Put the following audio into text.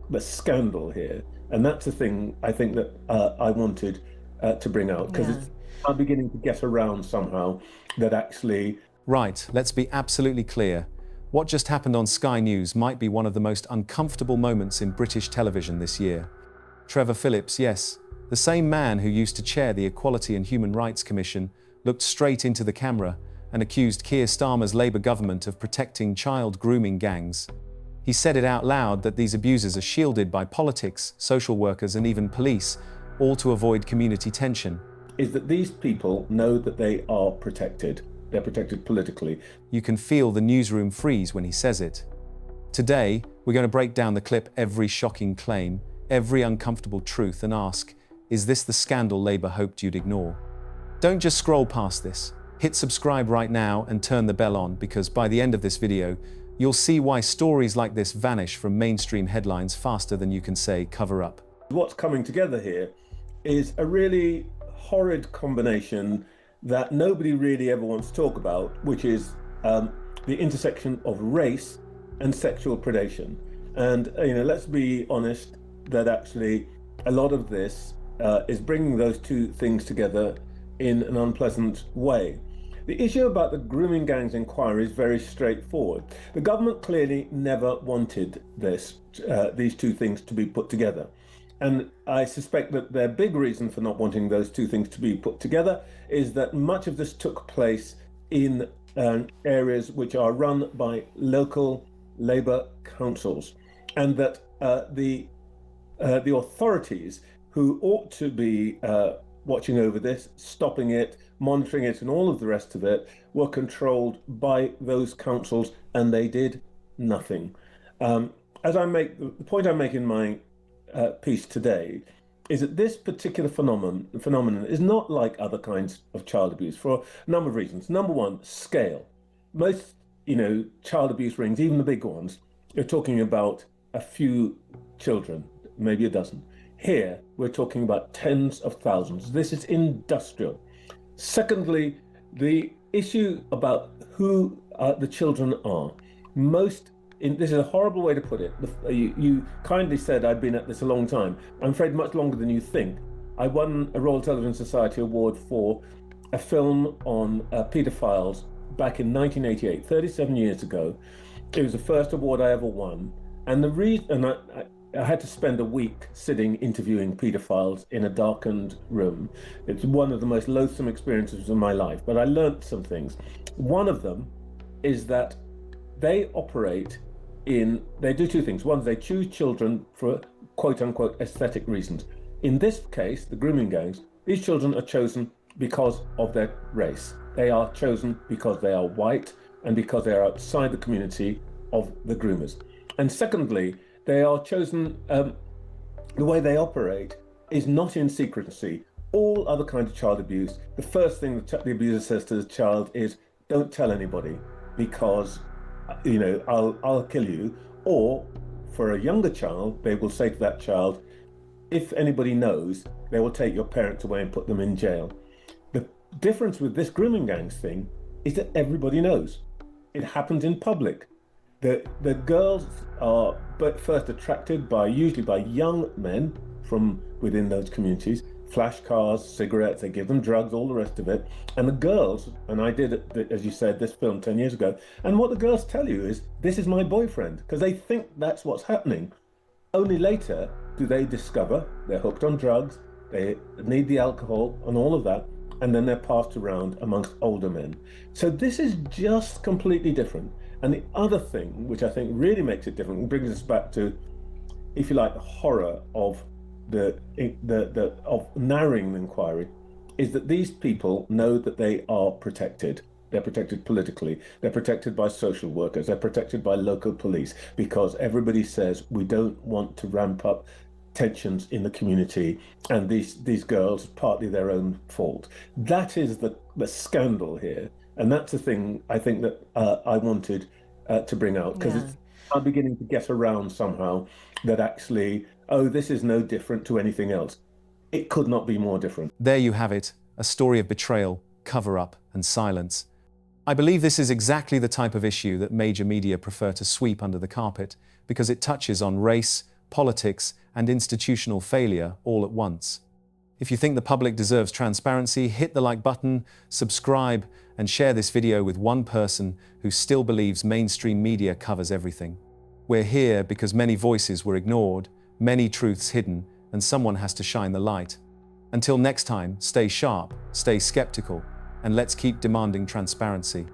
The scandal here, and that's the thing I think that I wanted to bring out, because it's I'm beginning to get around somehow that actually. Right, let's be absolutely clear. What just happened on Sky News might be one of the most uncomfortable moments in British television this year. Trevor Phillips, yes, the same man who used to chair the Equality and Human Rights Commission, looked straight into the camera and accused Keir Starmer's Labour government of protecting child grooming gangs. He said it out loud that these abusers are shielded by politics, social workers and even police, all to avoid community tension. Is that these people know that they are protected. They're protected politically. You can feel the newsroom freeze when he says it. Today, we're going to break down the clip, every shocking claim, every uncomfortable truth, and ask, is this the scandal Labour hoped you'd ignore? Don't just scroll past this. Hit subscribe right now and turn the bell on, because by the end of this video, you'll see why stories like this vanish from mainstream headlines faster than you can say cover up. What's coming together here is a really horrid combination that nobody really ever wants to talk about, which is the intersection of race and sexual predation. And let's be honest that actually a lot of this is bringing those two things together in an unpleasant way. The issue about the grooming gangs inquiry is very straightforward. The government clearly never wanted these two things to be put together. And I suspect that their big reason for not wanting those two things to be put together is that much of this took place in areas which are run by local Labour councils, and that the authorities who ought to be watching over this, stopping it, monitoring it, and all of the rest of it, were controlled by those councils, and they did nothing. As I make the point I make in my piece today, is that this particular phenomenon is not like other kinds of child abuse for a number of reasons. Number one, scale. Most child abuse rings, even the big ones, you're talking about a few children, maybe a dozen. Here, we're talking about tens of thousands. This is industrial. Secondly, the issue about who the children are. This is a horrible way to put it. You kindly said I'd been at this a long time. I'm afraid much longer than you think. I won a Royal Television Society Award for a film on paedophiles back in 1988, 37 years ago. It was the first award I ever won. And the reason I had to spend a week sitting interviewing paedophiles in a darkened room. It's one of the most loathsome experiences of my life, but I learned some things. One of them is that they do two things. One, they choose children for quote unquote aesthetic reasons. In this case, the grooming gangs, these children are chosen because of their race. They are chosen because they are white and because they are outside the community of the groomers. And secondly, they are chosen, the way they operate is not in secrecy. All other kinds of child abuse, the first thing the abuser says to the child is, don't tell anybody, because I'll kill you. Or for a younger child, they will say to that child, if anybody knows, they will take your parents away and put them in jail. The difference with this grooming gangs thing is that everybody knows. It happens in public. The girls are first attracted usually by young men from within those communities, flash cars, cigarettes, they give them drugs, all the rest of it. And the girls, and I did, as you said, this film 10 years ago, and what the girls tell you is, this is my boyfriend, because they think that's what's happening. Only later do they discover they're hooked on drugs, they need the alcohol and all of that, and then they're passed around amongst older men. So this is just completely different. And the other thing, which I think really makes it different, and brings us back to, if you like, the horror of of narrowing the inquiry, is that these people know that they are protected. They're protected politically. They're protected by social workers. They're protected by local police, because everybody says we don't want to ramp up tensions in the community, and these girls, partly their own fault. That is the scandal here. And that's the thing I think that I wanted to bring out, because I'm beginning to get around somehow that actually, this is no different to anything else. It could not be more different. There you have it, a story of betrayal, cover-up, and silence. I believe this is exactly the type of issue that major media prefer to sweep under the carpet because it touches on race, politics, and institutional failure all at once. If you think the public deserves transparency, hit the like button, subscribe, and share this video with one person who still believes mainstream media covers everything. We're here because many voices were ignored, many truths hidden, and someone has to shine the light. Until next time, stay sharp, stay skeptical, and let's keep demanding transparency.